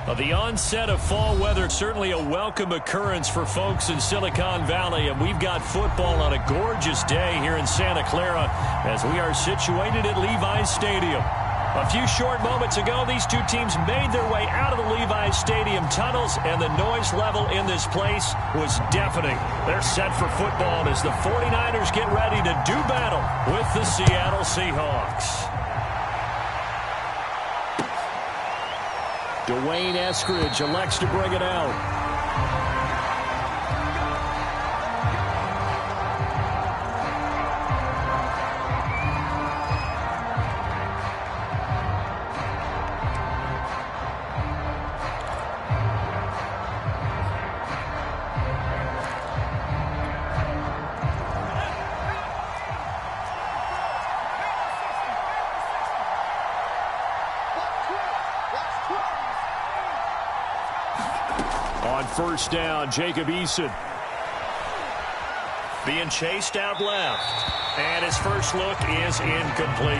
Well, the onset of fall weather, certainly a welcome occurrence for folks in Silicon Valley, and we've got football on a gorgeous day here in Santa Clara as we are situated at Levi's Stadium. A few short moments ago, these two teams made their way out of the Levi's Stadium tunnels, and the noise level in this place was deafening. They're set for football as the 49ers get ready to do battle with the Seattle Seahawks. Dwayne Eskridge elects to bring it out. On first down, Jacob Eason. Being chased out left. And his first look is incomplete.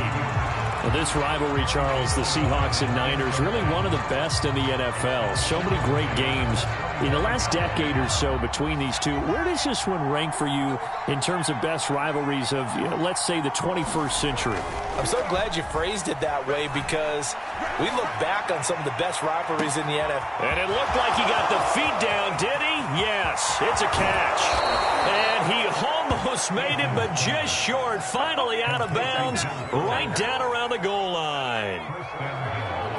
Well, this rivalry, Charles, the Seahawks and Niners, really one of the best in the NFL. So many great games in the last decade or so between these two. Where does this one rank for you in terms of best rivalries of, let's say, the 21st century? I'm so glad you phrased it that way because we look back on some of the best rivalries in the NFL. And it looked like he got the feet down, did he? Yes, it's a catch. And he almost made it, but just short. Finally out of bounds, right down around the goal line.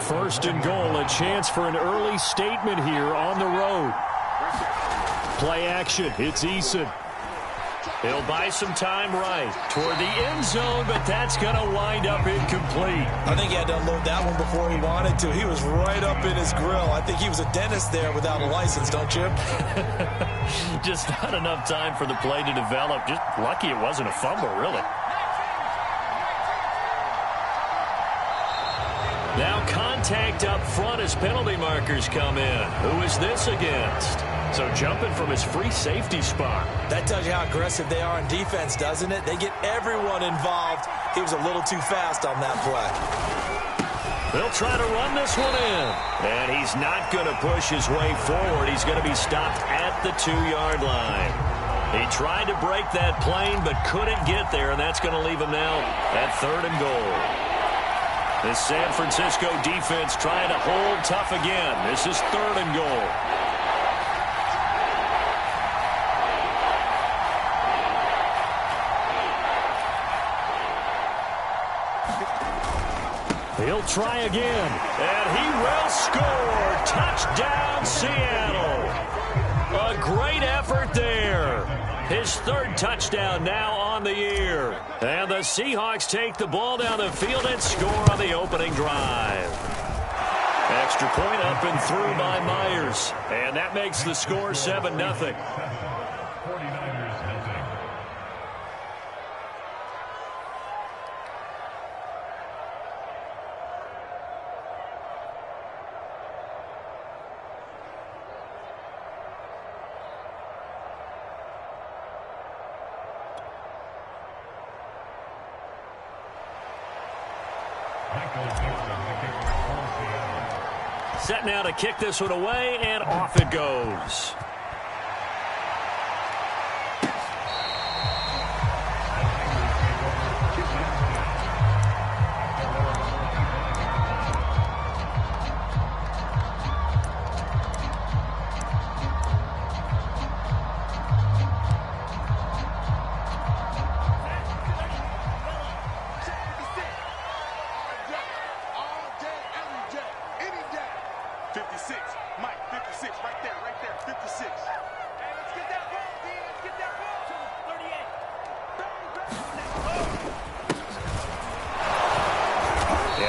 First and goal, a chance for an early statement here on the road. Play action, it's Eason. He'll buy some time right toward the end zone, but that's going to wind up incomplete. I think he had to unload that one before he wanted to. He was right up in his grill. I think he was a dentist there without a license, don't you? Just not enough time for the play to develop. Just lucky it wasn't a fumble, really. Now contact up front as penalty markers come in. Who is this against? So jumping from his free safety spot. That tells you how aggressive they are in defense, doesn't it? They get everyone involved. He was a little too fast on that play. They'll try to run this one in. And he's not going to push his way forward. He's going to be stopped at the 2-yard line. He tried to break that plane but couldn't get there, and that's going to leave him now at 3rd and goal. The San Francisco defense trying to hold tough again. This is 3rd and goal. He'll try again, and he will score. Touchdown, Seattle. A great effort there. His 3rd touchdown now on the year. And the Seahawks take the ball down the field and score on the opening drive. Extra point up and through by Myers. And that makes the score 7-0. Set now to kick this one away, and off it goes.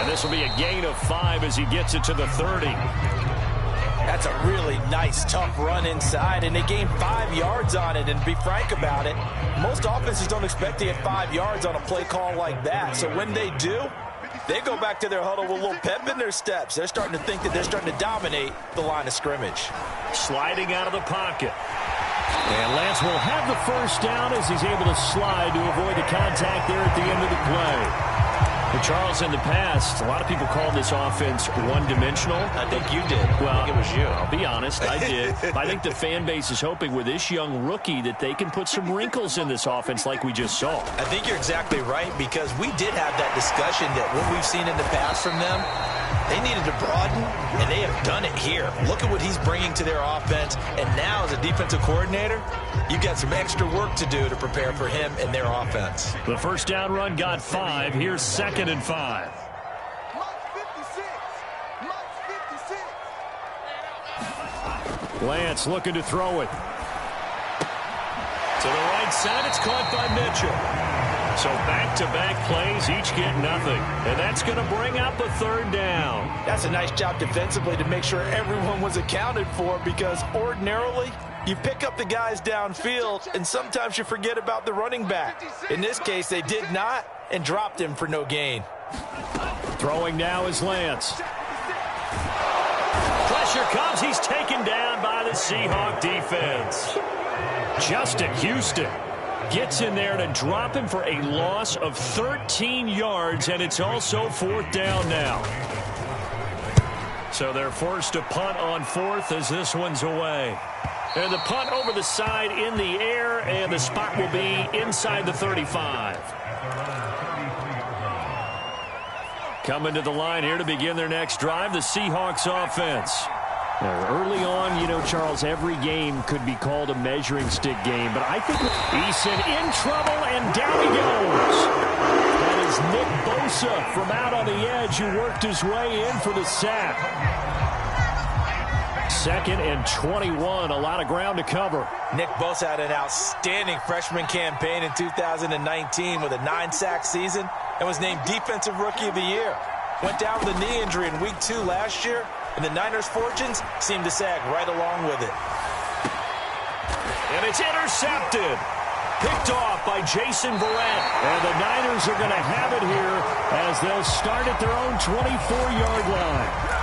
This will be a gain of 5 as he gets it to the 30. That's a really nice, tough run inside, and they gained 5 yards on it. And to be frank about it, most offenses don't expect to get 5 yards on a play call like that. So when they do, they go back to their huddle with a little pep in their steps. They're starting to think that they're starting to dominate the line of scrimmage. Sliding out of the pocket. And Lance will have the first down as he's able to slide to avoid the contact there at the end of the play. Well, Charles, in the past, a lot of people called this offense one-dimensional. I think you did. Well, I think it was you. I'll be honest, I did. I think the fan base is hoping with this young rookie that they can put some wrinkles in this offense like we just saw. I think you're exactly right, because we did have that discussion that what we've seen in the past from them, they needed to broaden, and they have done it here. Look at what he's bringing to their offense, and now as a defensive coordinator, you've got some extra work to do to prepare for him and their offense. The first down run got 5. Here's 2nd and 5. Lance looking to throw it. To the right side, it's caught by Mitchell. So back-to-back plays, each get nothing. And that's going to bring up a 3rd down. That's a nice job defensively to make sure everyone was accounted for, because ordinarily you pick up the guys downfield and sometimes you forget about the running back. In this case, they did not and dropped him for no gain. Throwing now is Lance. Pressure comes. He's taken down by the Seahawk defense. Justin Houston gets in there to drop him for a loss of 13 yards, and it's also 4th down now. So they're forced to punt on 4th as this one's away. And the punt over the side in the air, and the spot will be inside the 35. Coming to the line here to begin their next drive, the Seahawks offense. Now, early on, you know, Charles, every game could be called a measuring stick game, but I think Eason in trouble, and down he goes. That is Nick Bosa from out on the edge, who worked his way in for the sack. 2nd and 21, a lot of ground to cover. Nick Bosa had an outstanding freshman campaign in 2019 with a 9-sack season and was named Defensive Rookie of the Year. Went down with a knee injury in Week 2 last year, and the Niners' fortunes seemed to sag right along with it. And it's intercepted. Picked off by Jason Verrett. And the Niners are going to have it here as they'll start at their own 24-yard line.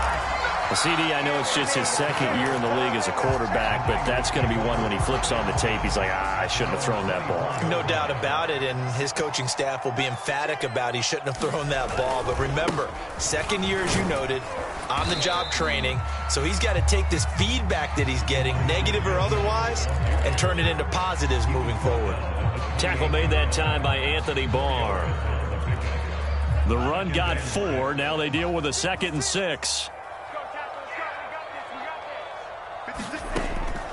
Well, CD, I know it's just his 2nd year in the league as a quarterback, but that's going to be one when he flips on the tape, he's like, I shouldn't have thrown that ball. No doubt about it, and his coaching staff will be emphatic about he shouldn't have thrown that ball. But remember, 2nd year, as you noted, on-the-job training, so he's got to take this feedback that he's getting, negative or otherwise, and turn it into positives moving forward. Tackle made that time by Anthony Barr. The run got 4. Now they deal with a 2nd and 6.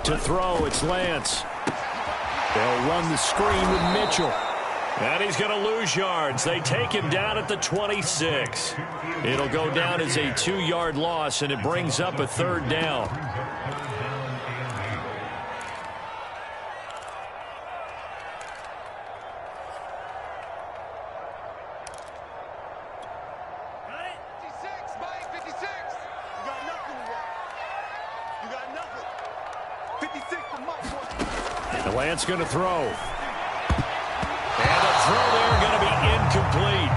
To throw, it's Lance. They'll run the screen with Mitchell. And he's going to lose yards. They take him down at the 26. It'll go down as a 2-yard loss, and it brings up a 3rd down. And Lance going to throw. And the throw there going to be incomplete.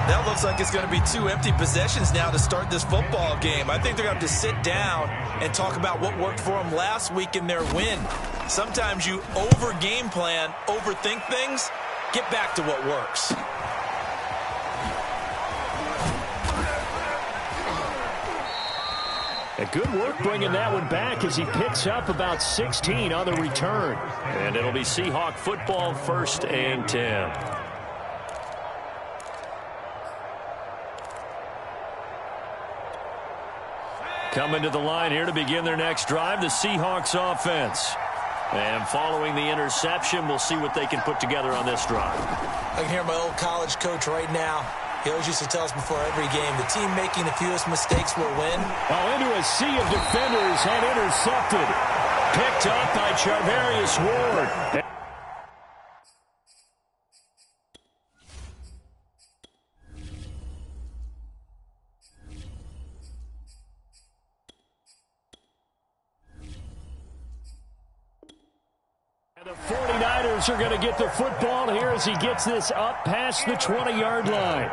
That looks like it's going to be 2 empty possessions now to start this football game. I think they're going to have to sit down and talk about what worked for them last week in their win. Sometimes you over-game plan, overthink things, get back to what works. Good work bringing that one back as he picks up about 16 on the return. And it'll be Seahawk football, 1st and 10. Coming to the line here to begin their next drive, the Seahawks offense. And following the interception, we'll see what they can put together on this drive. I can hear my old college coach right now. He always used to tell us before every game, the team making the fewest mistakes will win. Oh, into a sea of defenders and intercepted. Picked up by Charvarius Ward. And the 49ers are going to get the football here as he gets this up past the 20-yard line.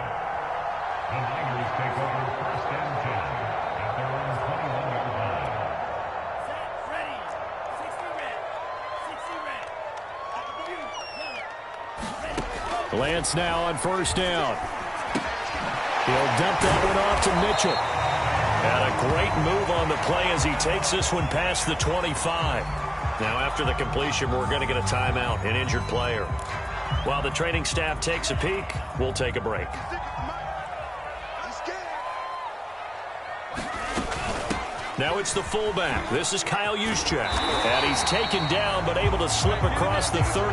The Niners take over 1st and 10 at their own 21-yard line. Set, ready. 60 red. 60 red. Lance now on 1st down. He'll dump that one off to Mitchell. And a great move on the play as he takes this one past the 25. Now, after the completion, we're going to get a timeout, an injured player. While the training staff takes a peek, we'll take a break. Now it's the fullback. This is Kyle Juszczyk. And he's taken down but able to slip across the 35.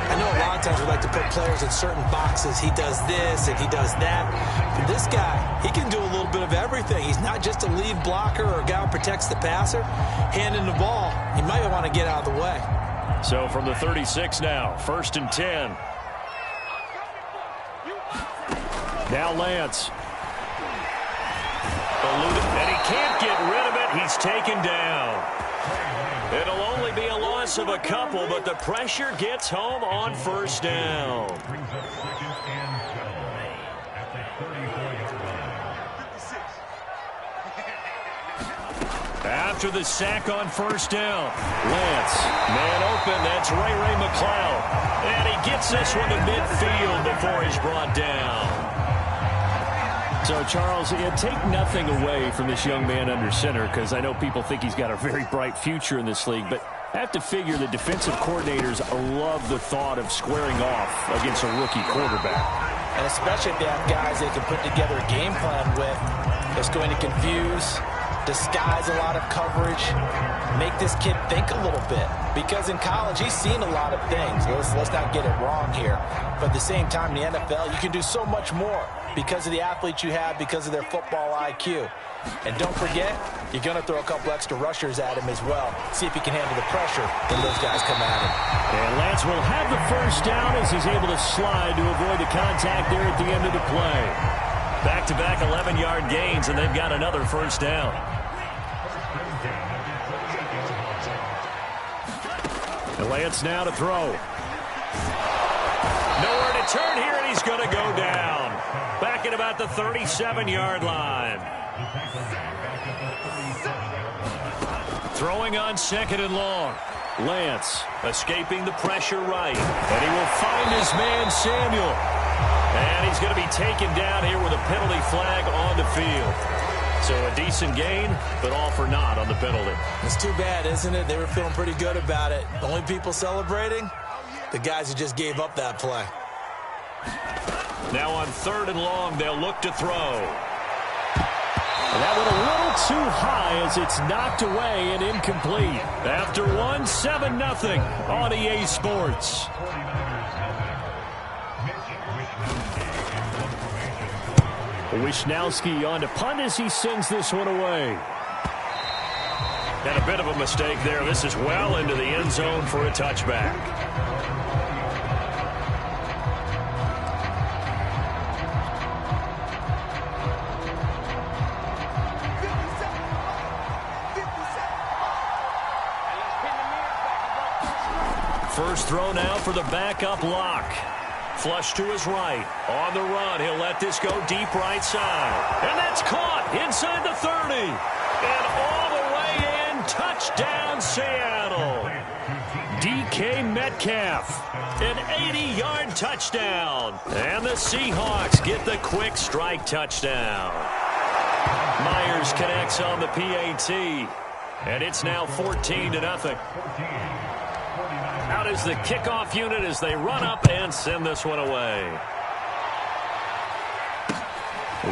I know a lot of times we like to put players in certain boxes. He does this and he does that. But this guy, he can do a little bit of everything. He's not just a lead blocker or a guy who protects the passer. Handing the ball, he might want to get out of the way. So from the 36 now, 1st and 10. Now Lance. And he can't get rid of it. He's taken down. It'll only be a loss of a couple, but the pressure gets home on 1st down. Brings up 2nd and 7 at the 34-yard line. After the sack on 1st down, Lance, man open, that's Ray McLeod. And he gets this one to midfield before he's brought down. So, Charles, take nothing away from this young man under center, because I know people think he's got a very bright future in this league, but I have to figure the defensive coordinators love the thought of squaring off against a rookie quarterback. And especially if they have guys they can put together a game plan with that's going to confuse, disguise a lot of coverage, make this kid think a little bit. Because in college, he's seen a lot of things. Let's not get it wrong here. But at the same time, in the NFL, you can do so much more because of the athletes you have, because of their football IQ. And don't forget, you're going to throw a couple extra rushers at him as well. See if he can handle the pressure when those guys come at him. And Lance will have the 1st down as he's able to slide to avoid the contact there at the end of the play. Back-to-back 11-yard gains, and they've got another 1st down. And Lance now to throw. Nowhere to turn here, and he's going to go down. Back at about the 37-yard line. Throwing on 2nd and long. Lance escaping the pressure right. And he will find his man, Samuel. And he's going to be taken down here with a penalty flag on the field. So a decent gain, but all for naught on the penalty. It's too bad, isn't it? They were feeling pretty good about it. The only people celebrating, the guys who just gave up that play. Now on 3rd and long, they'll look to throw. And that one a little too high as it's knocked away and incomplete. After one, 7-0 on EA Sports. Wisnowski on to punt as he sends this one away. And a bit of a mistake there. This is well into the end zone for a touchback. First throw now for the backup lock. Flush to his right. On the run, he'll let this go deep right side. And that's caught inside the 30. And all the way in, touchdown Seattle. DK Metcalf, an 80-yard touchdown. And the Seahawks get the quick strike touchdown. Myers connects on the PAT. And it's now 14-0. Out is the kickoff unit as they run up and send this one away.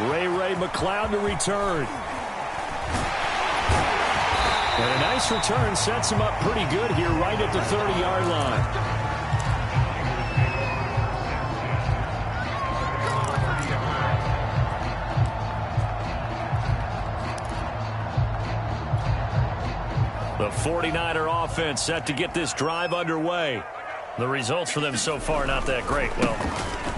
Ray McLeod to return. And a nice return sets him up pretty good here right at the 30-yard line. The 49er offense set to get this drive underway. The results for them so far not that great. Well,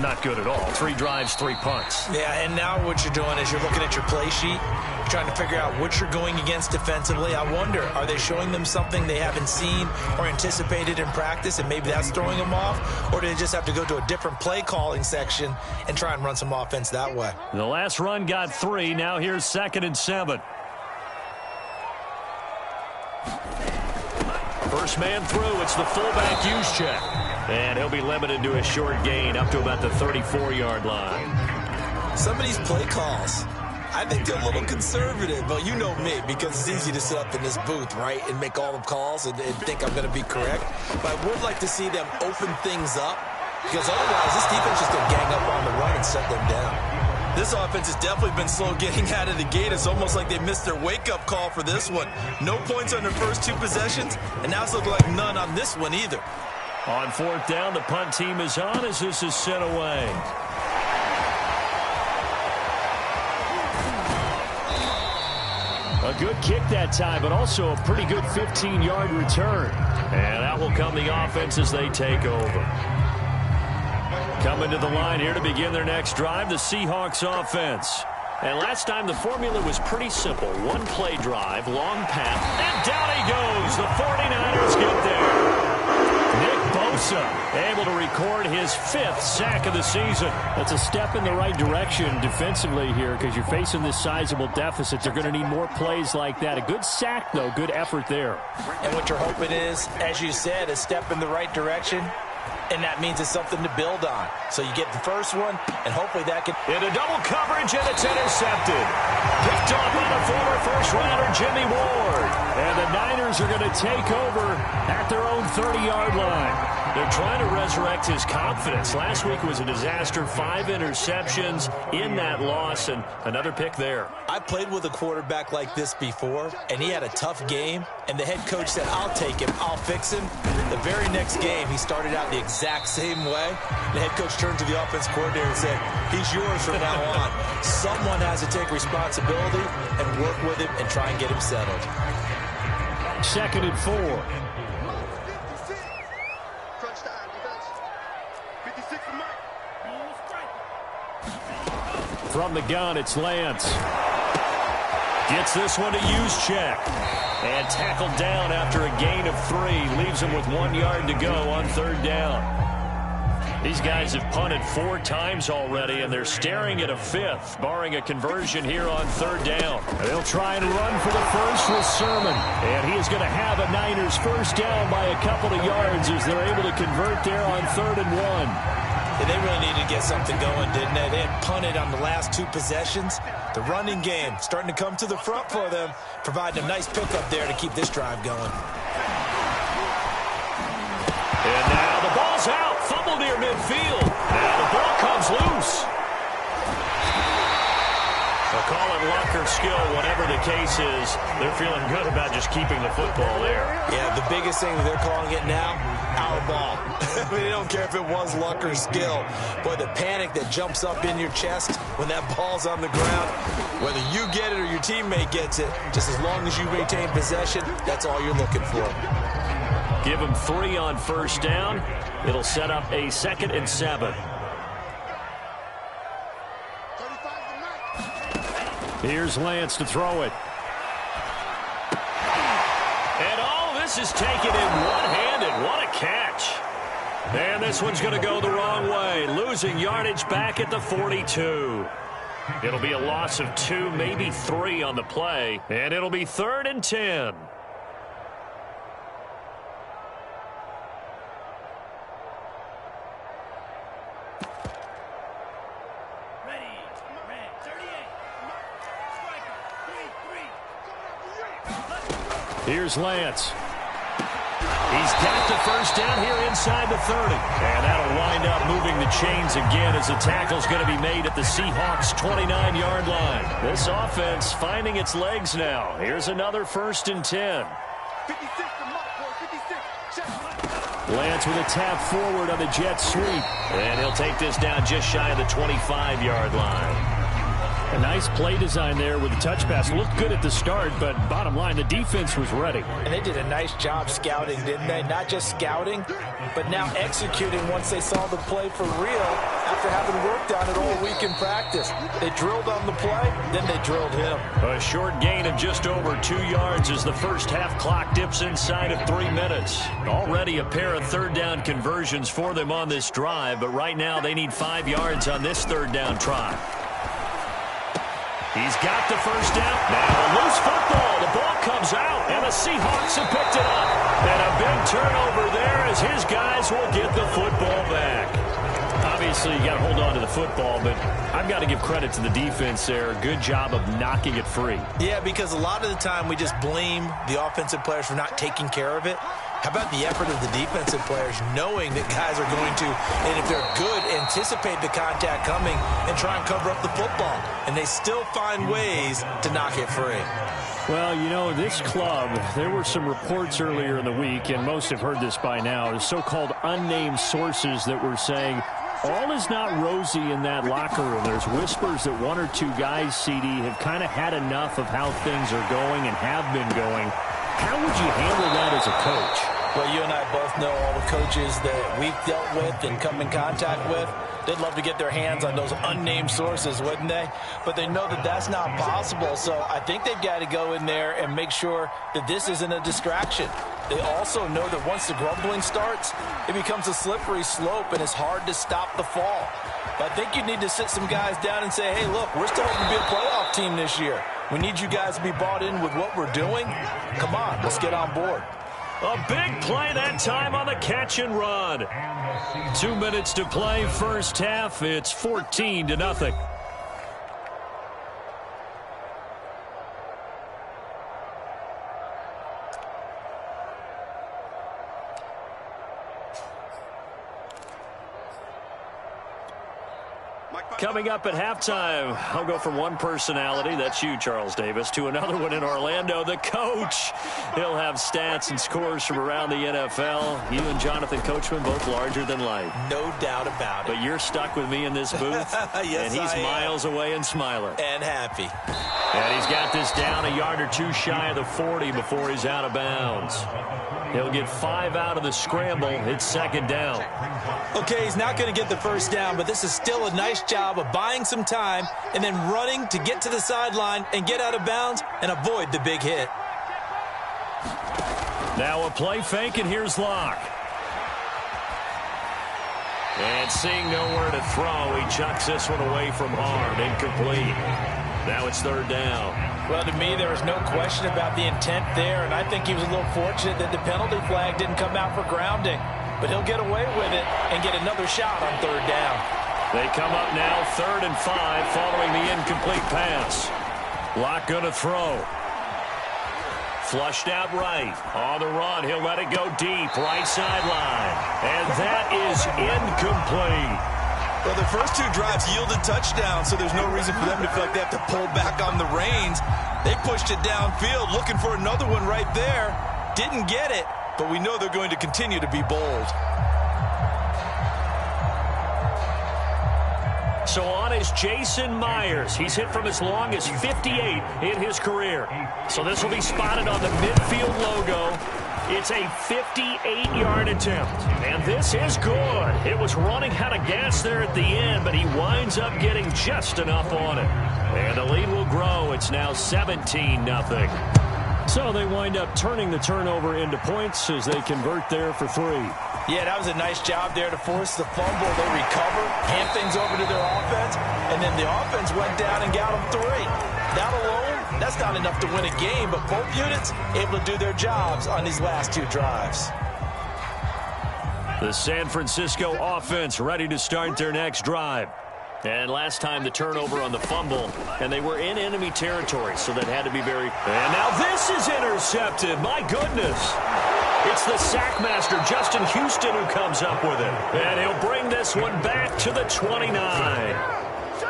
not good at all. 3 drives, 3 punts. Yeah, and now what you're doing is you're looking at your play sheet. You're trying to figure out what you're going against defensively. I wonder, are they showing them something they haven't seen or anticipated in practice, and maybe that's throwing them off? Or do they just have to go to a different play calling section and try and run some offense that way? The last run got 3. Now here's 2nd and 7. First man through, it's the fullback Juszczyk. And he'll be limited to a short gain up to about the 34-yard line. Some of these play calls, I think they're a little conservative, but you know me, because it's easy to sit up in this booth, right, and make all the calls and think I'm going to be correct. But I would like to see them open things up, because otherwise this defense is going to gang up on the run and shut them down. This offense has definitely been slow getting out of the gate. It's almost like they missed their wake-up call for this one. No points on their first 2 possessions, and now it's looking like none on this one either. On 4th down, the punt team is on as this is sent away. A good kick that time, but also a pretty good 15-yard return. And that will come the offense as they take over. Coming to the line here to begin their next drive, the Seahawks offense. And last time the formula was pretty simple. 1-play drive, long path, and down he goes. The 49ers get there. Nick Bosa able to record his 5th sack of the season. That's a step in the right direction defensively here because you're facing this sizable deficit. They're going to need more plays like that. A good sack, though. Good effort there. And what you're hoping is, as you said, a step in the right direction. And that means it's something to build on. So you get the first one, and hopefully that can... Into double coverage, and it's intercepted. Picked off by the former first-rounder, Jimmy Ward. And the Niners are going to take over at their own 30-yard line. They're trying to resurrect his confidence. Last week was a disaster. 5 interceptions in that loss, and another pick there. I played with a quarterback like this before, and he had a tough game, and the head coach said, I'll take him, I'll fix him. The very next game, he started out the exact same way. The head coach turned to the offense coordinator and said, he's yours from now on. Someone has to take responsibility and work with him and try and get him settled. 2nd and 4. From the gun, it's Lance. Gets this one to Juszczyk. And tackled down after a gain of 3. Leaves him with 1 yard to go on 3rd down. These guys have punted 4 times already, and they're staring at a 5th, barring a conversion here on 3rd down. They'll try and run for the first with Sermon. And he is going to have a Niners first down by a couple of yards as they're able to convert there on 3rd and 1. Yeah, they really needed to get something going, didn't they? They had punted on the last 2 possessions. The running game starting to come to the front for them, providing a nice pickup there to keep this drive going. And now the ball's out. Fumble near midfield. Now the ball comes loose. They'll call it luck or skill, whatever the case is. They're feeling good about just keeping the football there. Yeah, the biggest thing that they're calling it now, our ball. I mean, they don't care if it was luck or skill. Boy, the panic that jumps up in your chest when that ball's on the ground, whether you get it or your teammate gets it, just as long as you maintain possession, that's all you're looking for. Give them 3 on 1st down. It'll set up a 2nd and 7. Here's Lance to throw it. And all this is taken in one-handed. What a catch. And this one's going to go the wrong way. Losing yardage back at the 42. It'll be a loss of 2, maybe 3 on the play. And it'll be 3rd and 10. Here's Lance. He's got the first down here inside the 30. And that'll wind up moving the chains again as the tackle's going to be made at the Seahawks' 29-yard line. This offense finding its legs now. Here's another 1st and 10. Lance with a tap forward on the jet sweep. And he'll take this down just shy of the 25-yard line. A nice play design there with the touch pass. Looked good at the start, but bottom line, the defense was ready. And they did a nice job scouting, didn't they? Not just scouting, but now executing once they saw the play for real after having worked on it all week in practice. They drilled on the play, then they drilled him. A short gain of just over 2 yards as the first half clock dips inside of 3 minutes. Already a pair of 3rd down conversions for them on this drive, but right now they need 5 yards on this 3rd down try. He's got the first down. Now a loose football. The ball comes out, and the Seahawks have picked it up. And a big turnover there as his guys will get the football back. obviously you got to hold on to the football, but I've got to give credit to the defense there. Good job of knocking it free. Yeah, because a lot of the time we just blame the offensive players for not taking care of it. How about the effort of the defensive players knowing that guys are going to, and if they're good, anticipate the contact coming and try and cover up the football. And they still find ways to knock it free. Well, you know, this club, there were some reports earlier in the week, and most have heard this by now, the so-called unnamed sources that were saying all is not rosy in that locker room. There's whispers that one or two guys, CD, have kind of had enough of how things are going and have been going. How would you handle that as a coach? Well, you and I both know all the coaches that we've dealt with and come in contact with. They'd love to get their hands on those unnamed sources, wouldn't they? But they know that that's not possible. So I think they've got to go in there and make sure that this isn't a distraction. They also know that once the grumbling starts, it becomes a slippery slope and it's hard to stop the fall. But I think you need to sit some guys down and say, hey, look, we're still hoping to be a playoff team this year. We need you guys to be bought in with what we're doing. Come on, let's get on board. A big play that time on the catch and run. 2 minutes to play, first half. It's 14-0. Coming up at halftime, I'll go from one personality, that's you, Charles Davis, to another one in Orlando, the coach. He'll have stats and scores from around the NFL. You and Jonathan Coachman, both larger than life. No doubt about it. But you're stuck with me in this booth, yes, and he's miles away and smiling. And happy. And he's got this down a yard or two shy of the 40 before he's out of bounds. He'll get 5 out of the scramble. It's second down. Okay, he's not going to get the first down, but this is still a nice job of buying some time and then running to get to the sideline and get out of bounds and avoid the big hit. Now a play fake, and here's Locke. And seeing nowhere to throw, he chucks this one away from harm. Incomplete. Now it's third down. Well, to me, there was no question about the intent there, and I think he was a little fortunate that the penalty flag didn't come out for grounding. But he'll get away with it and get another shot on third down. They come up now 3rd and 5 following the incomplete pass. Locke going to throw. Flushed out right. On the run, he'll let it go deep. Right sideline. And that is incomplete. Well, the first 2 drives yielded touchdowns, so there's no reason for them to feel like they have to pull back on the reins. They pushed it downfield, looking for another one right there. Didn't get it, but we know they're going to continue to be bold. So on is Jason Myers. He's hit from as long as 58 in his career. So this will be spotted on the midfield logo. It's a 58-yard attempt. And this is good. It was running out of gas there at the end, but he winds up getting just enough on it. And the lead will grow. It's now 17-0. So they wind up turning the turnover into points as they convert there for 3. Yeah, that was a nice job there to force the fumble. They recover, hand things over to their offense, and then the offense went down and got them 3. That alone, that's not enough to win a game, but both units able to do their jobs on these last 2 drives. The San Francisco offense ready to start their next drive. And last time the turnover on the fumble, and they were in enemy territory, so that had to be very... And now this is intercepted. My goodness. It's the sack master, Justin Houston, who comes up with it. And he'll bring this one back to the 29.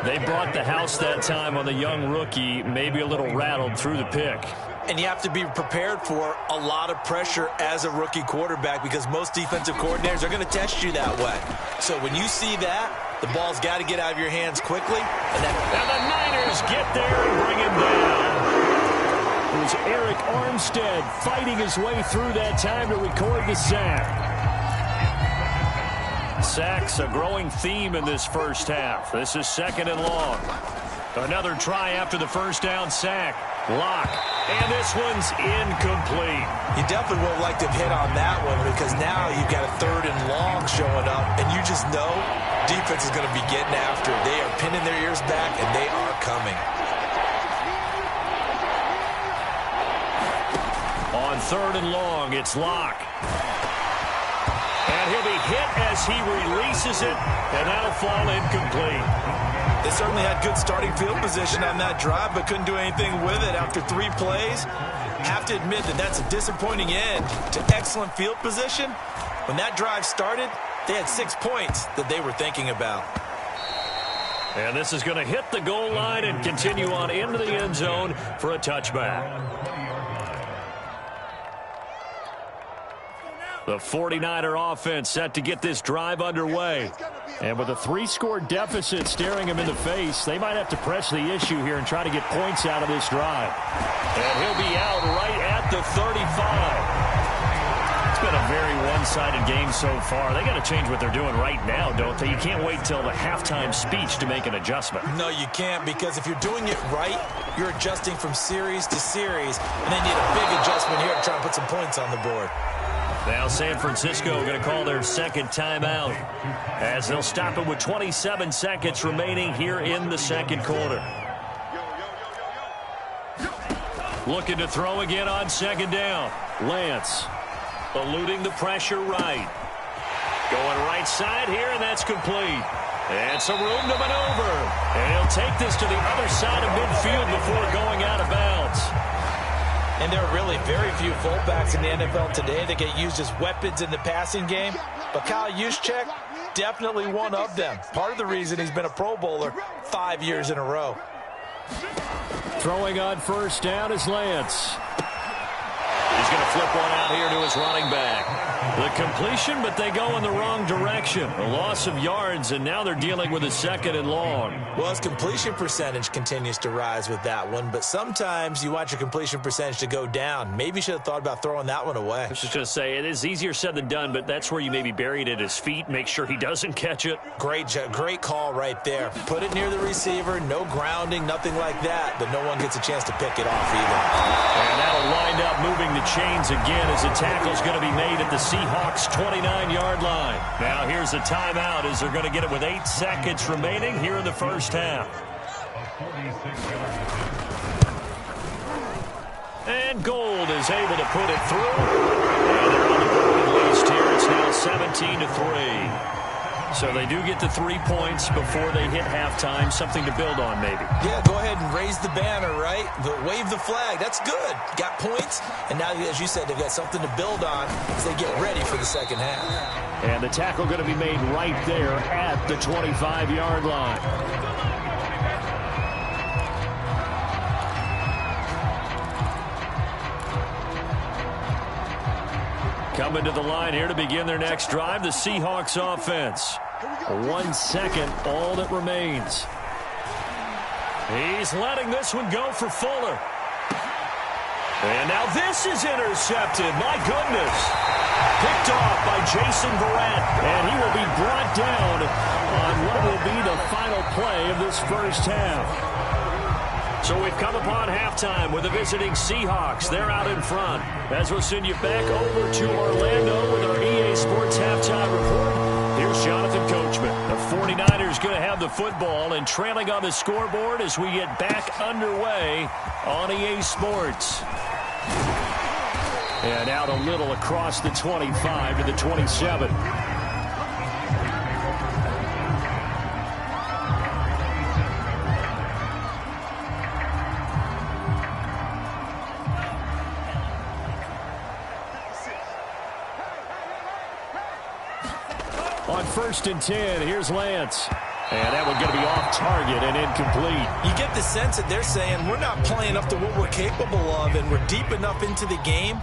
They brought the house that time on the young rookie, maybe a little rattled through the pick. And you have to be prepared for a lot of pressure as a rookie quarterback because most defensive coordinators are going to test you that way. So when you see that, the ball's got to get out of your hands quickly. And the Niners get there and bring him down. It was Eric Armstead fighting his way through that time to record the sack. Sacks a growing theme in this first half. This is 2nd and long. Another try after the first down sack. Locke. And this one's incomplete. You definitely would have liked to have hit on that one because now you've got a 3rd and long showing up, and you just know defense is going to be getting after it. They are pinning their ears back, and they are coming. On 3rd and long, it's Locke. And he'll be hit as he releases it, and that'll fall incomplete. They certainly had good starting field position on that drive, but couldn't do anything with it after 3 plays. Have to admit that that's a disappointing end to excellent field position. When that drive started, they had 6 points that they were thinking about. And this is going to hit the goal line and continue on into the end zone for a touchback. The 49er offense set to get this drive underway. And with a 3-score deficit staring him in the face, they might have to press the issue here and try to get points out of this drive. And he'll be out right at the 35. It's been a very one-sided game so far. They got to change what they're doing right now, don't they? You can't wait till the halftime speech to make an adjustment. No, you can't, because if you're doing it right, you're adjusting from series to series, and they need a big adjustment here to try and put some points on the board. Now San Francisco going to call their second timeout as they'll stop it with 27 seconds remaining here in the second quarter. Looking to throw again on second down. Lance eluding the pressure right. Going right side here, and that's complete. And some room to maneuver. And he'll take this to the other side of midfield before going out of bounds. And there are really very few fullbacks in the NFL today that get used as weapons in the passing game. But Kyle Juszczyk, definitely one of them. Part of the reason he's been a Pro Bowler 5 years in a row. Throwing on first down is Lance. He's going to flip one out here to his running back. The completion, but they go in the wrong direction. A loss of yards, and now they're dealing with a second and long. Well, his completion percentage continues to rise with that one, but sometimes you want your completion percentage to go down. Maybe you should have thought about throwing that one away. I was just going to say, it is easier said than done, but that's where you maybe bury it at his feet, make sure he doesn't catch it. Great call right there. Put it near the receiver, no grounding, nothing like that, but no one gets a chance to pick it off either. And that'll wind up moving the chains again as the tackle's going to be made at the Seahawks' 29-yard line. Now here's a timeout as they're going to get it with 8 seconds remaining here in the first half. And Gold is able to put it through. And they're on the board at least here. It's now 17-3. So they do get the 3 points before they hit halftime. Something to build on, maybe. Yeah, go ahead and raise the banner, right? Wave the flag. That's good. Got points. And now, as you said, they've got something to build on as they get ready for the second half. And the tackle going to be made right there at the 25-yard line. Coming to the line here to begin their next drive, the Seahawks offense. 1 second, all that remains. He's letting this one go for Fuller. And now this is intercepted. My goodness. Picked off by Jason Verrett. And he will be brought down on what will be the final play of this first half. So we've come upon halftime with the visiting Seahawks. They're out in front. As we'll send you back over to Orlando with our EA Sports Halftime Report, here's Jonathan Coachman. The 49ers going to have the football and trailing on the scoreboard as we get back underway on EA Sports. And out a little across the 25 to the 27. On 1st and 10, here's Lance. And that one going to be off target and incomplete. You get the sense that they're saying we're not playing up to what we're capable of, and we're deep enough into the game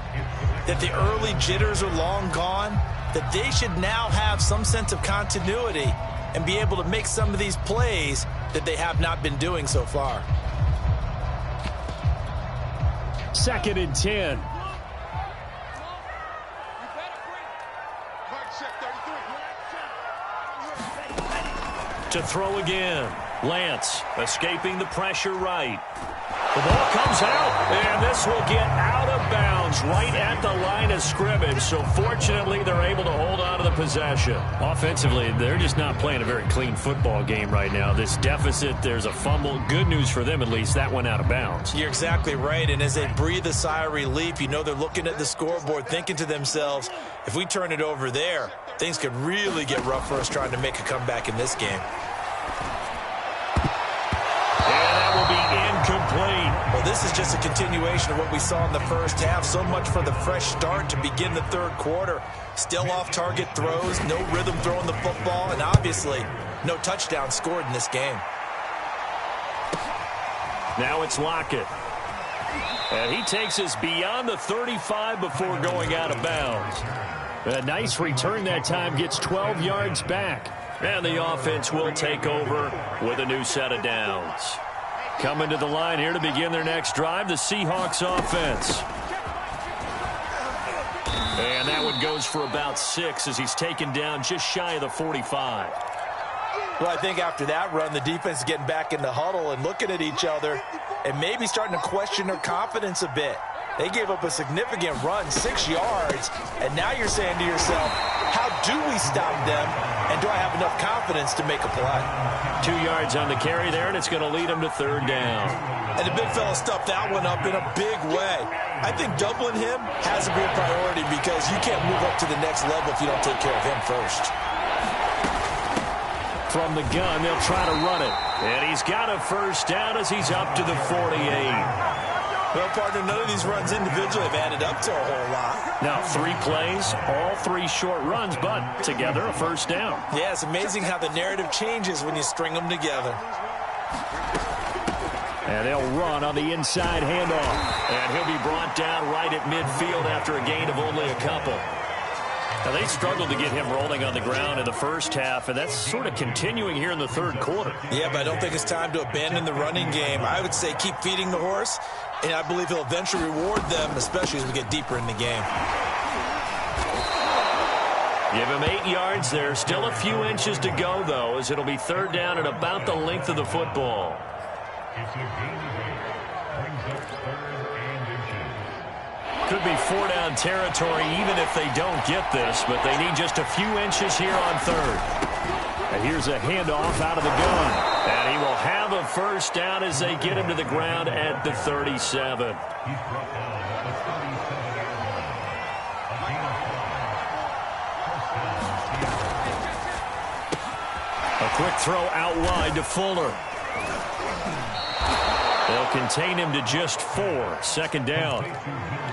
that the early jitters are long gone, that they should now have some sense of continuity and be able to make some of these plays that they have not been doing so far. 2nd and 10. To throw again. Lance escaping the pressure right. The ball comes out, and this will get out of bounds right at the line of scrimmage. So fortunately, they're able to hold on to the possession. Offensively, they're just not playing a very clean football game right now. This deficit, there's a fumble. Good news for them, at least. That went out of bounds. You're exactly right, and as they breathe a sigh of relief, you know they're looking at the scoreboard, thinking to themselves, if we turn it over there, things could really get rough for us trying to make a comeback in this game. Will be incomplete. Well, this is just a continuation of what we saw in the first half. So much for the fresh start to begin the third quarter. Still off-target throws, no rhythm throwing the football, and obviously no touchdown scored in this game. Now it's Lockett. And he takes us beyond the 35 before going out of bounds. A nice return that time, gets 12 yards back. And the offense will take over with a new set of downs. Coming to the line here to begin their next drive, the Seahawks offense. And that one goes for about 6 as he's taken down just shy of the 45. Well, I think after that run, the defense is getting back in the huddle and looking at each other and maybe starting to question their confidence a bit. They gave up a significant run, 6 yards, and now you're saying to yourself, how do we stop them, and do I have enough confidence to make a play? 2 yards on the carry there, and it's going to lead them to third down. And the big fella stuffed that one up in a big way. I think doubling him has to be a priority because you can't move up to the next level if you don't take care of him first. From the gun, they'll try to run it. And he's got a first down as he's up to the 48. Well, partner, none of these runs individually have added up to a whole lot. Now, 3 plays, all 3 short runs, but together a first down. Yeah, it's amazing how the narrative changes when you string them together. And they'll run on the inside handoff. And he'll be brought down right at midfield after a gain of only a couple. Now, they struggled to get him rolling on the ground in the first half, and that's sort of continuing here in the third quarter. Yeah, but I don't think it's time to abandon the running game. I would say keep feeding the horse, and I believe he'll eventually reward them, especially as we get deeper in the game. Give him 8 yards there. Still a few inches to go, though, as it'll be third down at about the length of the football. It's a gain of 8. Brings up 3rd and inches. Could be 4-down territory even if they don't get this, but they need just a few inches here on third. And here's a handoff out of the gun. And he will have a first down as they get him to the ground at the 37. He's brought down at the 37-yard line. A gain of 5. A quick throw out wide to Fuller. They'll contain him to just 4. Second down.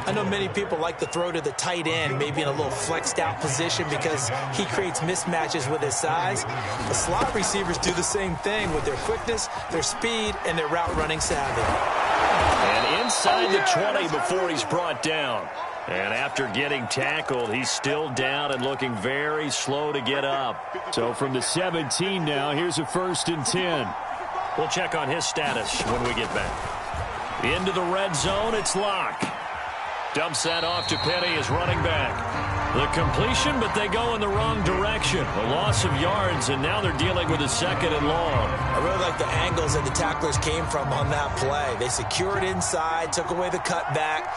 I know many people like to throw to the tight end, maybe in a little flexed out position because he creates mismatches with his size. The slot receivers do the same thing with their quickness, their speed, and their route running savvy. And inside the 20 before he's brought down. And after getting tackled, he's still down and looking very slow to get up. So from the 17 now, here's a 1st and 10. We'll check on his status when we get back. Into the red zone, it's Locke. Dumps that off to Petty as running back. The completion, but they go in the wrong direction. A loss of yards, and now they're dealing with a 2nd and long. I really like the angles that the tacklers came from on that play. They secured inside, took away the cutback.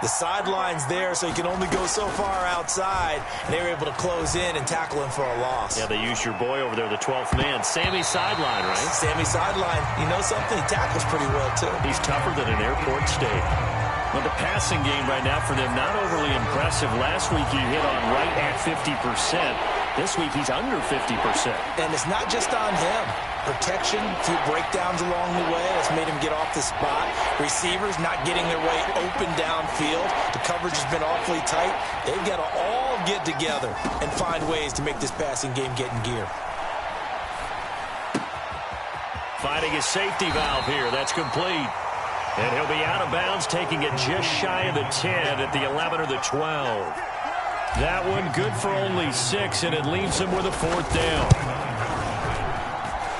The sideline's there, so you can only go so far outside. And they were able to close in and tackle him for a loss. Yeah, they used your boy over there, the 12th man. Sammy Sideline, right? Sammy Sideline. You know something? He tackles pretty well, too. He's tougher than an airport steak. Well, the passing game right now for them, not overly impressive. Last week he hit on right at 50%. This week he's under 50%. And it's not just on him. Protection, a few breakdowns along the way. That's made him get off the spot. Receivers not getting their way open downfield. The coverage has been awfully tight. They've got to all get together and find ways to make this passing game get in gear. Finding his safety valve here. That's complete. And he'll be out of bounds, taking it just shy of the 10 at the 11 or the 12. That one good for only 6, and it leaves him with a 4th down.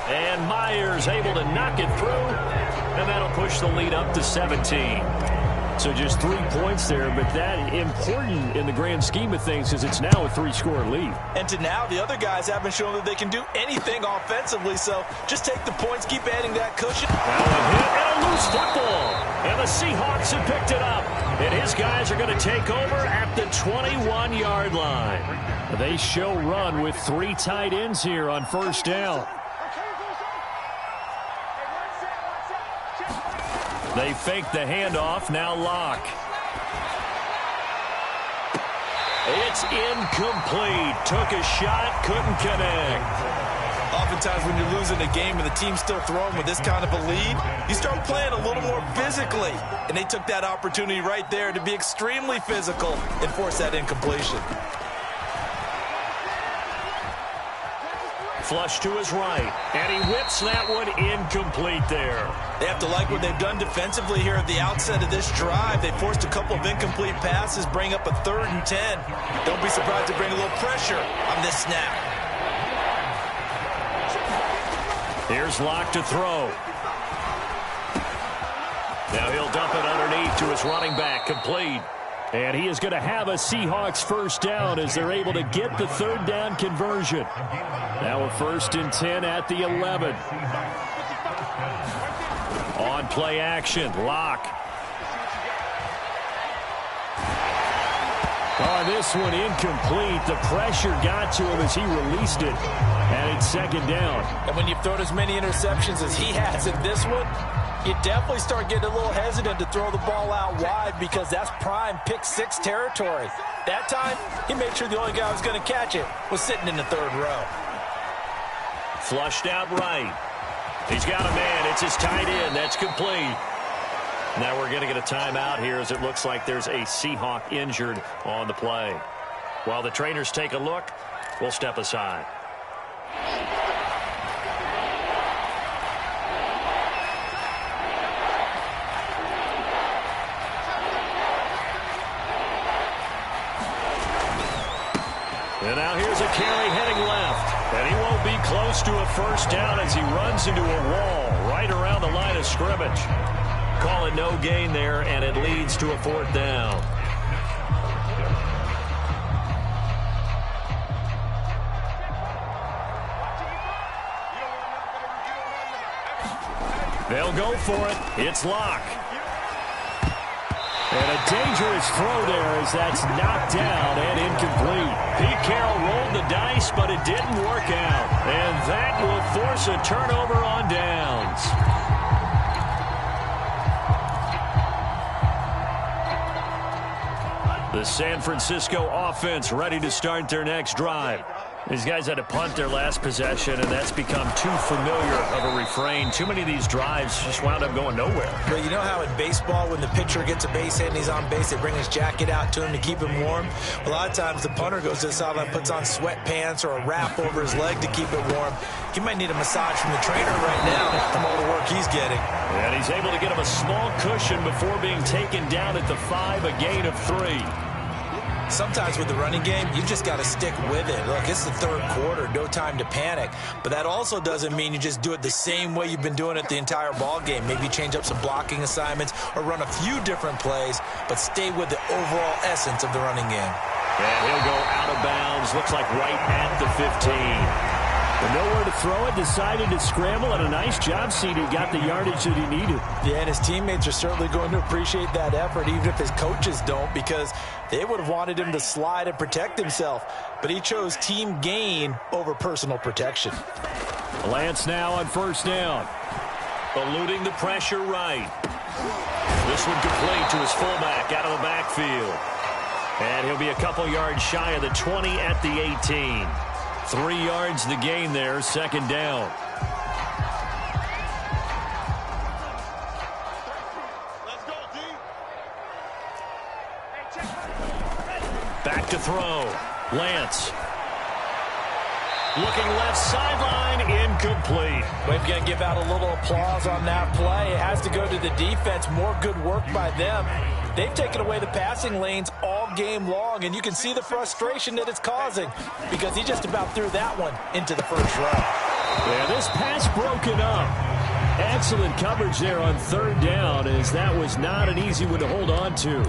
And Myers able to knock it through, and that'll push the lead up to 17. So just 3 points there, but that important in the grand scheme of things because it's now a 3-score lead. And to now, the other guys haven't shown that they can do anything offensively, so just take the points, keep adding that cushion. Now a hit and a loose football. And the Seahawks have picked it up. And his guys are going to take over at the 21-yard line. They show run with 3 tight ends here on first down. They fake the handoff, now lock. It's incomplete. Took a shot, couldn't connect. Oftentimes when you're losing a game and the team's still throwing with this kind of a lead, you start playing a little more physically. And they took that opportunity right there to be extremely physical and force that incompletion. Flush to his right, and he whips that one incomplete there. They have to like what they've done defensively here at the outset of this drive. They forced a couple of incomplete passes, bring up a 3rd and 10. Don't be surprised to bring a little pressure on this snap. Here's Locke to throw. Now he'll dump it underneath to his running back, complete. And he is going to have a Seahawks first down as they're able to get the 3rd down conversion. Now a 1st and 10 at the 11. On play action, Locke. Oh, this one incomplete. The pressure got to him as he released it. And it's 2nd down. And when you've thrown as many interceptions as he has in this one, you definitely start getting a little hesitant to throw the ball out wide because that's prime pick 6 territory. That time, he made sure the only guy who was going to catch it was sitting in the 3rd row. Flushed out right. He's got a man. It's his tight end. That's complete. Now we're going to get a timeout here as it looks like there's a Seahawk injured on the play. While the trainers take a look, we'll step aside. And now here's a carry heading left. And he won't be close to a first down as he runs into a wall right around the line of scrimmage. Call it no gain there, and it leads to a 4th down. They'll go for it. It's Locke. And a dangerous throw there as that's knocked down and incomplete. Pete Carroll rolled the dice, but it didn't work out. And that will force a turnover on downs. The San Francisco offense ready to start their next drive. These guys had to punt their last possession, and that's become too familiar of a refrain. Too many of these drives just wound up going nowhere. Well, you know how in baseball, when the pitcher gets a base hit and he's on base, they bring his jacket out to him to keep him warm? A lot of times the punter goes to the sideline, puts on sweatpants or a wrap over his leg to keep it warm. He might need a massage from the trainer right now from all the work he's getting. And he's able to get him a small cushion before being taken down at the 5, a gain of 3. Sometimes with the running game, you've just got to stick with it. Look, it's the 3rd quarter, no time to panic. But that also doesn't mean you just do it the same way you've been doing it the entire ball game. Maybe change up some blocking assignments or run a few different plays, but stay with the overall essence of the running game. And he'll go out of bounds, looks like right at the 15. But nowhere to throw it, decided to scramble, and a nice job, CD. Got the yardage that he needed. Yeah, and his teammates are certainly going to appreciate that effort, even if his coaches don't, because they would have wanted him to slide and protect himself. But he chose team gain over personal protection. Lance now on first down. Eluding the pressure right. This one complete to his fullback out of the backfield. And he'll be a couple yards shy of the 20 at the 18. 3 yards the gain there, 2nd down. Back to throw. Lance. Looking left sideline, incomplete. We've got to give out a little applause on that play. It has to go to the defense. More good work by them. They've taken away the passing lanes all game long, and you can see the frustration that it's causing because he just about threw that one into the 1st row. Yeah, this pass broken up. Excellent coverage there on third down, as that was not an easy one to hold on to.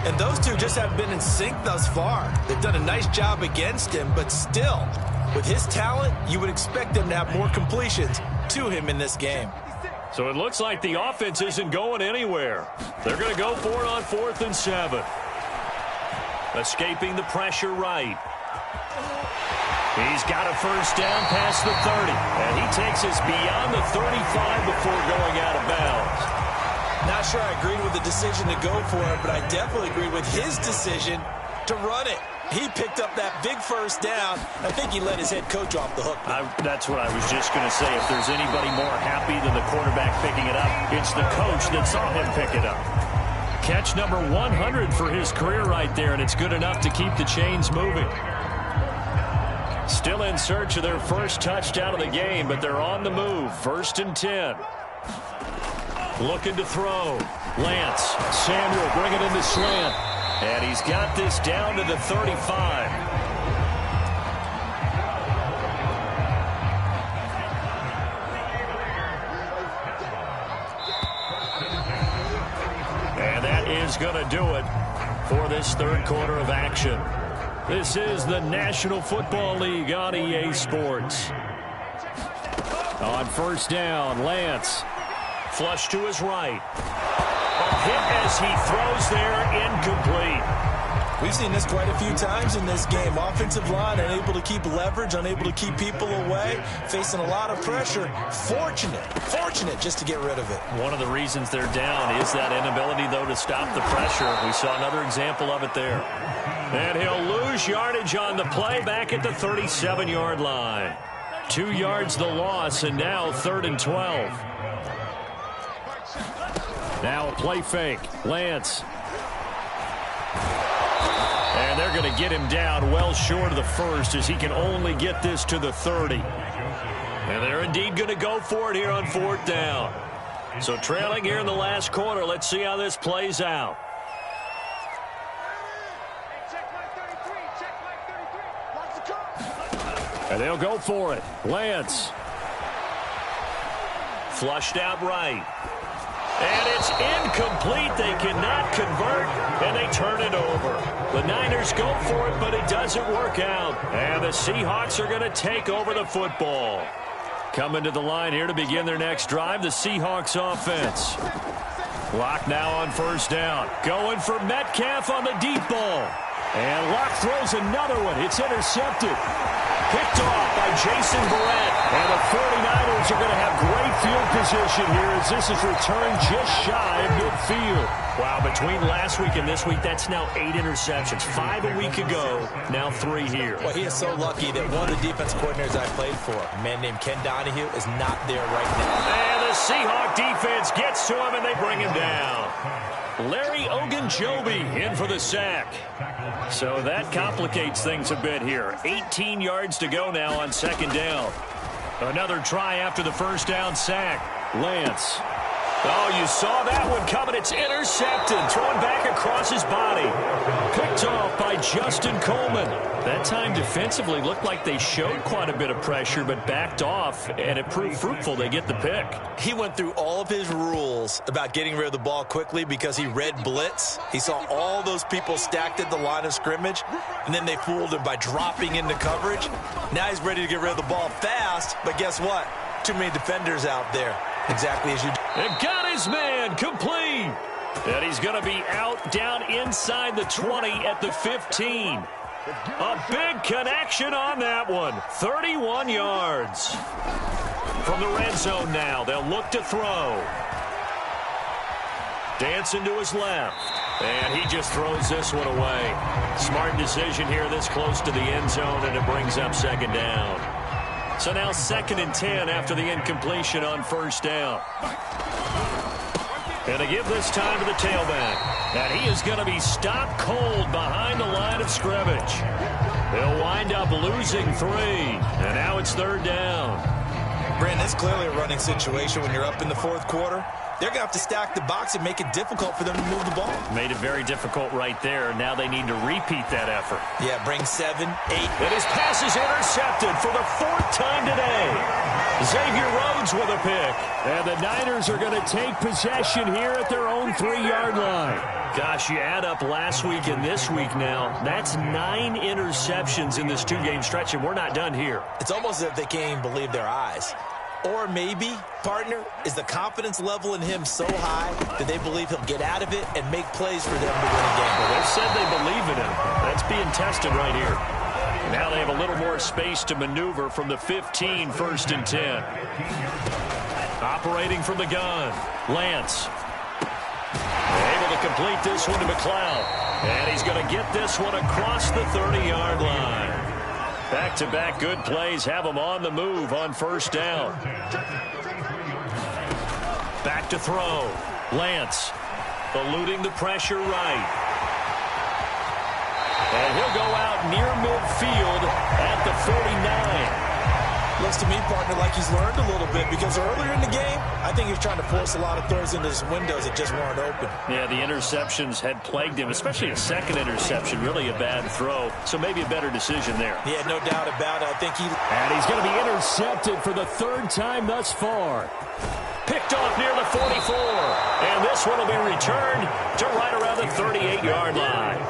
And those two just have been in sync thus far. They've done a nice job against him, but still, with his talent, you would expect them to have more completions to him in this game. So it looks like the offense isn't going anywhere. They're going to go for it on 4th and 7. Escaping the pressure right. He's got a first down past the 30. And he takes us beyond the 35 before going out of bounds. Not sure I agreed with the decision to go for it, but I definitely agreed with his decision to run it. He picked up that big first down. I think he let his head coach off the hook. That's what I was just going to say. If there's anybody more happy than the quarterback picking it up, it's the coach that saw him pick it up. Catch number 100 for his career right there, and it's good enough to keep the chains moving. Still in search of their first touchdown of the game, but they're on the move. 1st and 10. Looking to throw. Lance. Samuel bringing in the slant. And he's got this down to the 35. And that is going to do it for this third quarter of action. This is the National Football League on EA Sports. On first down, Lance. Flush to his right. A hit as he throws there, incomplete. We've seen this quite a few times in this game. Offensive line unable to keep leverage, unable to keep people away, facing a lot of pressure. Fortunate just to get rid of it. One of the reasons they're down is that inability, though, to stop the pressure. We saw another example of it there. And he'll lose yardage on the play back at the 37-yard line. 2 yards the loss, and now 3rd and 12. Now a play fake. Lance. And they're going to get him down well short of the first, as he can only get this to the 30. And they're indeed going to go for it here on 4th down. So trailing here in the last quarter. Let's see how this plays out. And they'll go for it. Lance. Flushed out right. And it's incomplete. They cannot convert, and they turn it over. The Niners go for it, but it doesn't work out. And the Seahawks are going to take over the football. Coming to the line here to begin their next drive, the Seahawks offense. Locke now on first down. Going for Metcalf on the deep ball. And Locke throws another one. It's intercepted. Picked off by Jason Barrett. And the 49ers are going to have great field position here, as this is returned just shy of midfield. Wow, between last week and this week, that's now 8 interceptions. 5 a week ago, now 3 here. Well, he is so lucky that one of the defense coordinators I played for, a man named Ken Donahue, is not there right now. And the Seahawk defense gets to him, and they bring him down. Larry Ogunjobi in for the sack. So that complicates things a bit here. 18 yards to go now on 2nd down. Another try after the first down sack. Lance. Oh, you saw that one coming. It's intercepted. Thrown back across his body. Picked off by Justin Coleman. That time defensively looked like they showed quite a bit of pressure, but backed off, and it proved fruitful. They get the pick. He went through all of his rules about getting rid of the ball quickly because he read blitz. He saw all those people stacked at the line of scrimmage, and then they fooled him by dropping into coverage. Now he's ready to get rid of the ball fast, but guess what? Too many defenders out there. Exactly as you do. And got his man complete. And he's going to be out down inside the 20 at the 15. A big connection on that one. 31 yards. From the red zone now, they'll look to throw. Dancing to his left. And he just throws this one away. Smart decision here this close to the end zone, and it brings up 2nd down. So now 2nd and 10 after the incompletion on first down. And to give this time to the tailback. And he is going to be stopped cold behind the line of scrimmage. They'll wind up losing 3. And now it's 3rd down. Brandon, it's clearly a running situation when you're up in the 4th quarter. They're going to have to stack the box and make it difficult for them to move the ball. Made it very difficult right there. Now they need to repeat that effort. Yeah, bring 7, 8. And his pass is intercepted for the 4th time today. Xavier Rhodes with a pick. And the Niners are going to take possession here at their own 3-yard line. Gosh, you add up last week and this week now. That's 9 interceptions in this 2-game stretch, and we're not done here. It's almost as if they can't even believe their eyes. Or maybe, partner, is the confidence level in him so high that they believe he'll get out of it and make plays for them to win a game. Well, they said they believe in him. That's being tested right here. Now they have a little more space to maneuver from the 15, 1st and 10. Operating from the gun, Lance. Able to complete this one to McLeod. And he's going to get this one across the 30-yard line. Back-to-back good plays have him on the move on 1st down. Back to throw. Lance eluding the pressure right. And he'll go out near midfield at the 49. Looks to me, partner, like he's learned a little bit because earlier in the game, I think he was trying to force a lot of throws into his windows that just weren't open. Yeah, the interceptions had plagued him, especially a second interception, really a bad throw. So maybe a better decision there. Yeah, no doubt about it. I think And he's going to be intercepted for the 3rd time thus far. Picked off near the 44. And this one will be returned to right around the 38-yard line.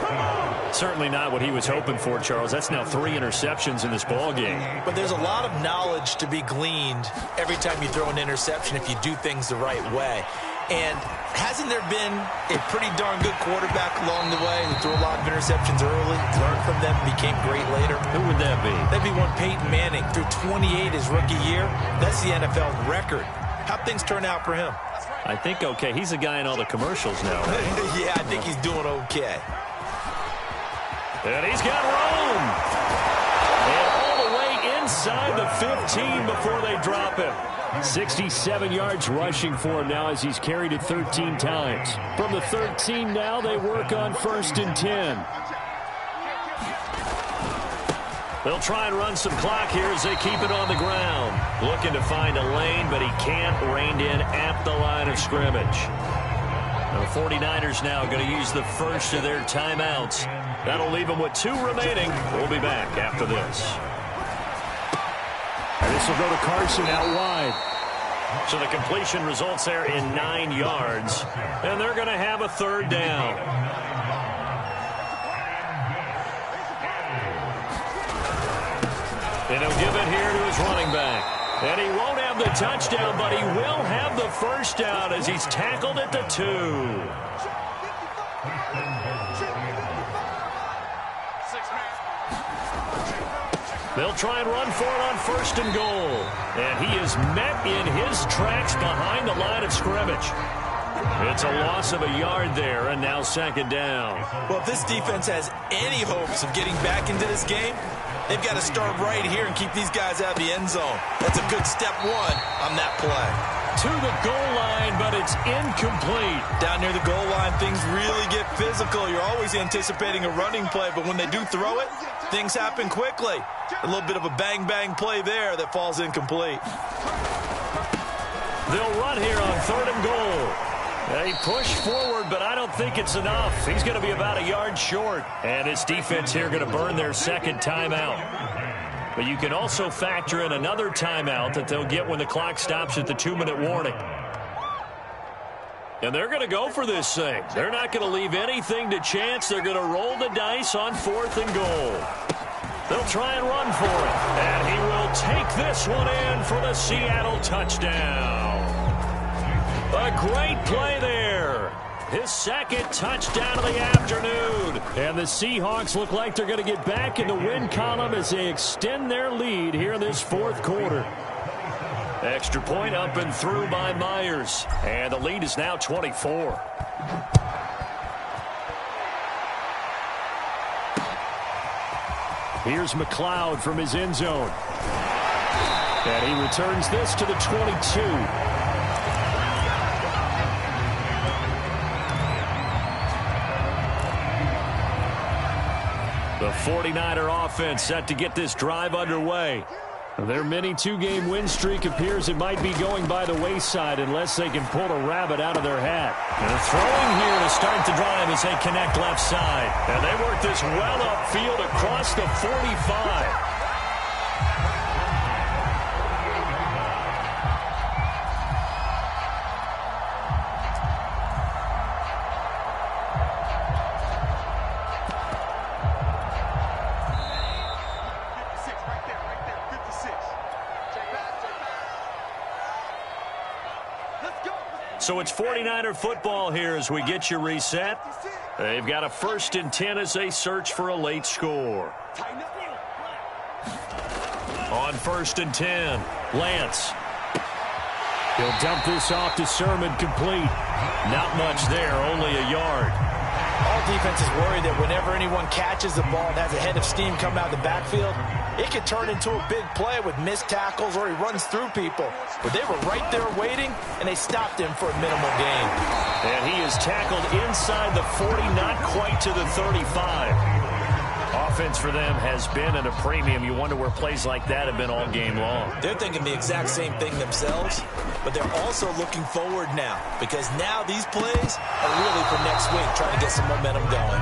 Certainly not what he was hoping for, Charles. That's now 3 interceptions in this ball game. But there's a lot of knowledge to be gleaned every time you throw an interception if you do things the right way. And hasn't there been a pretty darn good quarterback along the way who threw a lot of interceptions early, learned from them, became great later? Who would that be? That'd be one Peyton Manning. Threw 28 his rookie year. That's the NFL record. How'd things turn out for him? I think okay. He's a guy in all the commercials now, right? Yeah, I think he's doing okay. And he's got room. And all the way inside the 15 before they drop him. 67 yards rushing for him now as he's carried it 13 times. From the 13 now, they work on 1st and 10. They'll try and run some clock here as they keep it on the ground. Looking to find a lane, but he can't. Reined in at the line of scrimmage. The 49ers now going to use the first of their timeouts. That'll leave them with 2 remaining. We'll be back after this. And this will go to Carson out wide. So the completion results there in 9 yards. And they're going to have a 3rd down. And he'll give it here to his running back. And he won't have the touchdown, but he will have the 1st down as he's tackled at the 2. They'll try and run for it on 1st and goal. And he is met in his tracks behind the line of scrimmage. It's a loss of a yard there, and now 2nd down. Well, if this defense has any hopes of getting back into this game, they've got to start right here and keep these guys out of the end zone. That's a good step 1 on that play. To the goal line, but it's incomplete. Down near the goal line, things really get physical. You're always anticipating a running play, but when they do throw it, things happen quickly. A little bit of a bang-bang play there that falls incomplete. They'll run here on 3rd and goal. They push forward, but I don't think it's enough. He's going to be about a yard short. And his defense here going to burn their 2nd timeout. But you can also factor in another timeout that they'll get when the clock stops at the 2-minute warning. And they're going to go for this thing. They're not going to leave anything to chance. They're going to roll the dice on 4th and goal. They'll try and run for it. And he will take this one in for the Seattle touchdown. A great play there. His 2nd touchdown of the afternoon. And the Seahawks look like they're going to get back in the win column as they extend their lead here in this 4th quarter. Extra point up and through by Myers. And the lead is now 24. Here's McLeod from his end zone. And he returns this to the 22. The 49er offense set to get this drive underway. Their mini 2-game win streak appears it might be going by the wayside unless they can pull a rabbit out of their hat. And throwing here to start the drive as they connect left side. And they work this well upfield across the 45. So it's 49er football here as we get you reset. They've got a 1st and 10 as they search for a late score. On 1st and 10, Lance. He'll dump this off to Sermon, complete. Not much there, only a yard. All defenses worry that whenever anyone catches the ball and has a head of steam come out of the backfield, it could turn into a big play with missed tackles or he runs through people. But they were right there waiting, and they stopped him for a minimal gain. And he is tackled inside the 40, not quite to the 35. Offense for them has been at a premium. You wonder where plays like that have been all game long. They're thinking the exact same thing themselves, but they're also looking forward now because now these plays are really for next week, trying to get some momentum going.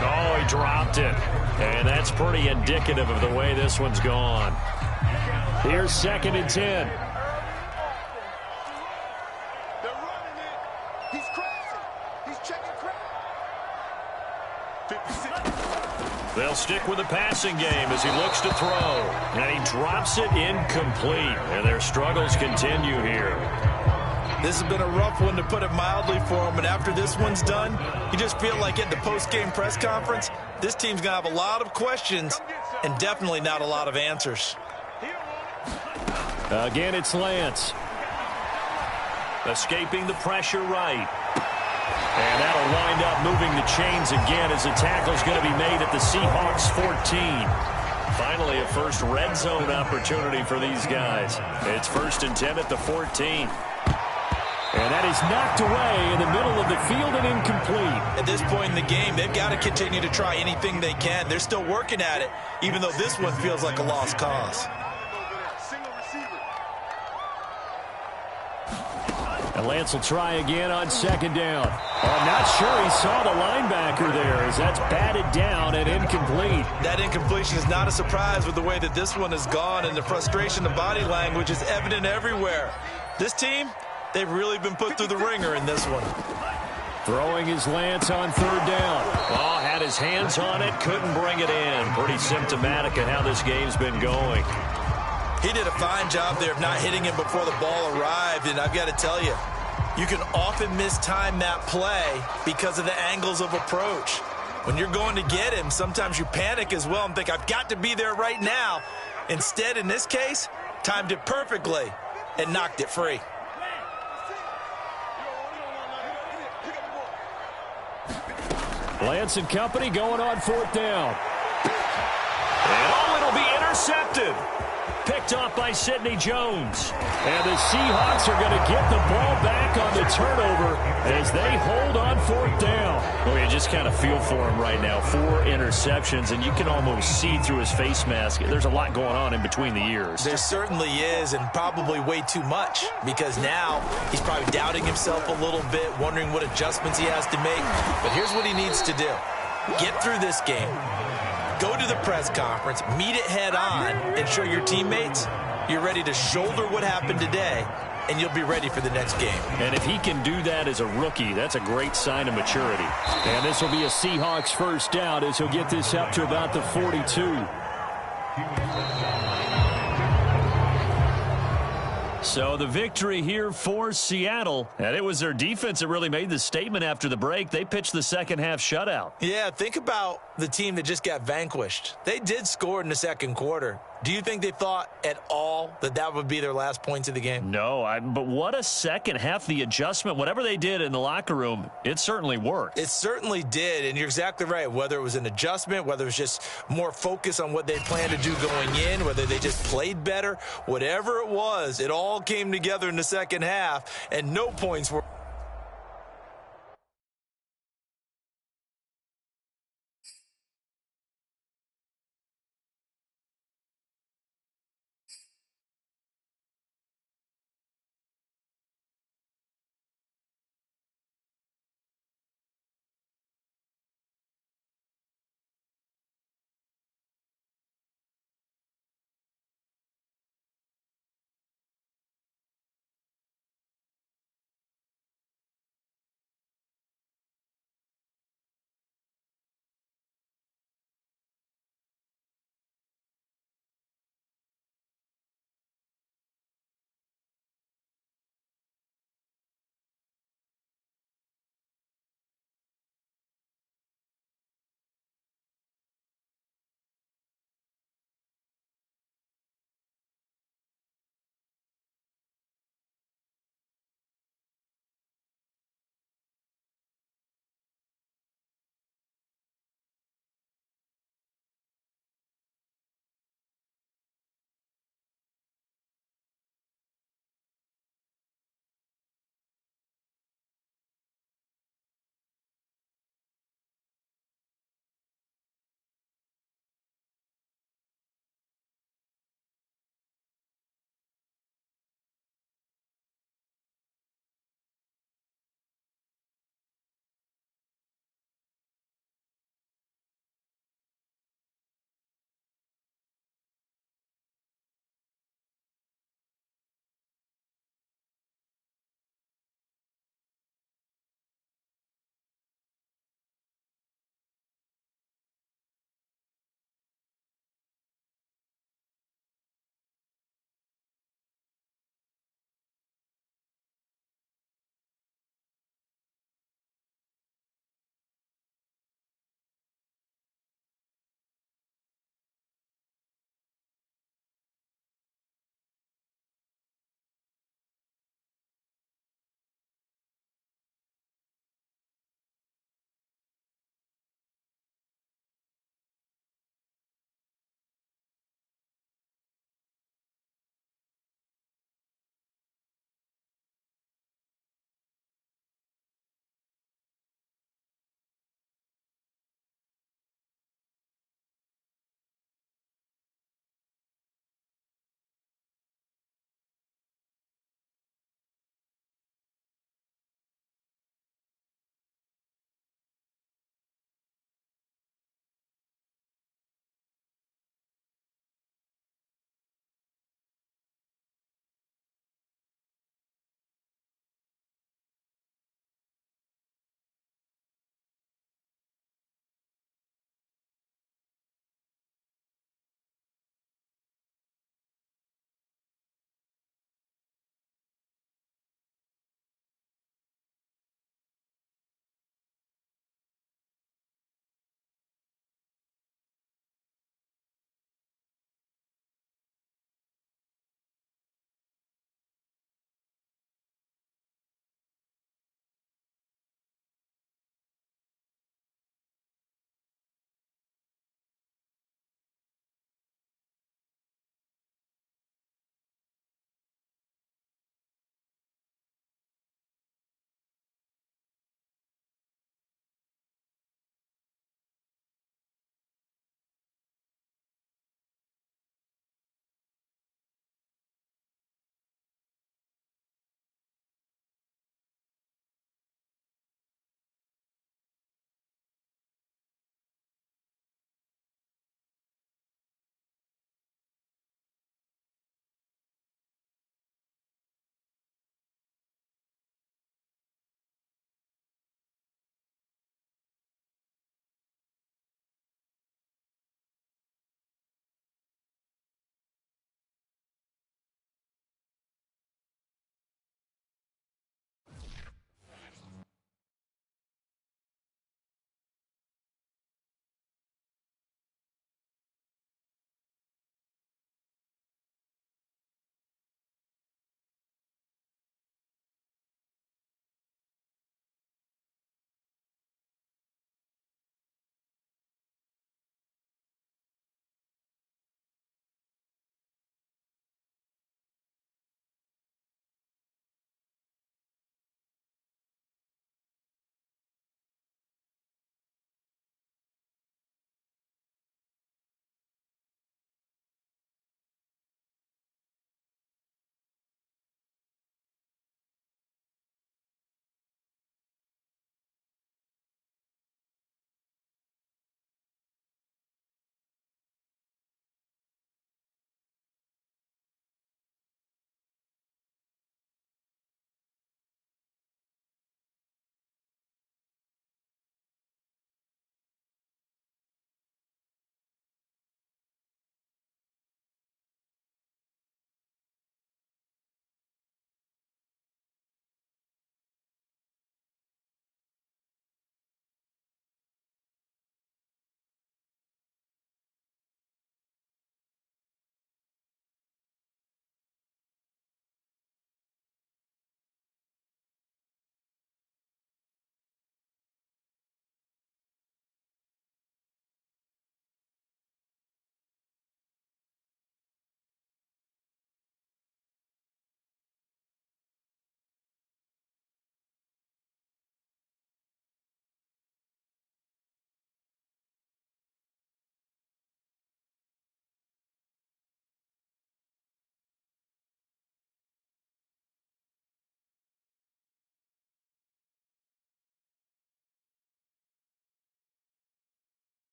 Oh, he dropped it. And that's pretty indicative of the way this one's gone. Here's 2nd and 10. They're running it. He's crashing. He's checking crash. 56. They'll stick with the passing game as he looks to throw. And he drops it incomplete. And their struggles continue here. This has been a rough one, to put it mildly, for him. And after this one's done, you just feel like at the post-game press conference, this team's going to have a lot of questions and definitely not a lot of answers. Again, it's Lance. Escaping the pressure right. And that'll wind up moving the chains again as the tackle's going to be made at the Seahawks 14. Finally, a first red zone opportunity for these guys. It's 1st and 10 at the 14. And that is knocked away in the middle of the field and incomplete. At this point in the game, they've got to continue to try anything they can. They're still working at it, even though this one feels like a lost cause. And Lance will try again on 2nd down. I'm not sure he saw the linebacker there as that's batted down and incomplete. That incompletion is not a surprise with the way that this one has gone, and the frustration of body language is evident everywhere. This team, they've really been put through the ringer in this one. Throwing his Lance on 3rd down. Oh, had his hands on it, couldn't bring it in. Pretty symptomatic of how this game's been going. He did a fine job there of not hitting him before the ball arrived, and I've got to tell you, you can often mistime that play because of the angles of approach. When you're going to get him, sometimes you panic as well and think, I've got to be there right now. Instead, in this case, timed it perfectly and knocked it free. Lance and company going on 4th down. And oh, it'll be intercepted. Picked off by Sidney Jones. And the Seahawks are going to get the ball back on the turnover as they hold on 4th down. Well, you just kind of feel for him right now. 4 interceptions, and you can almost see through his face mask. There's a lot going on in between the ears. There certainly is, and probably way too much, because now he's probably doubting himself a little bit, wondering what adjustments he has to make. But here's what he needs to do. Get through this game. Go to the press conference, meet it head on, and show your teammates you're ready to shoulder what happened today, and you'll be ready for the next game. And if he can do that as a rookie, that's a great sign of maturity. And this will be a Seahawks 1st down as he'll get this up to about the 42. So the victory here for Seattle, and it was their defense that really made the statement after the break. They pitched the second half shutout. Yeah, think about the team that just got vanquished. They did score in the 2nd quarter. Do you think they thought at all that that would be their last points of the game? No, but what a second half. The adjustment, whatever they did in the locker room, it certainly worked. It certainly did, and you're exactly right. Whether it was an adjustment, whether it was just more focus on what they planned to do going in, whether they just played better, whatever it was, it all came together in the second half, and no points were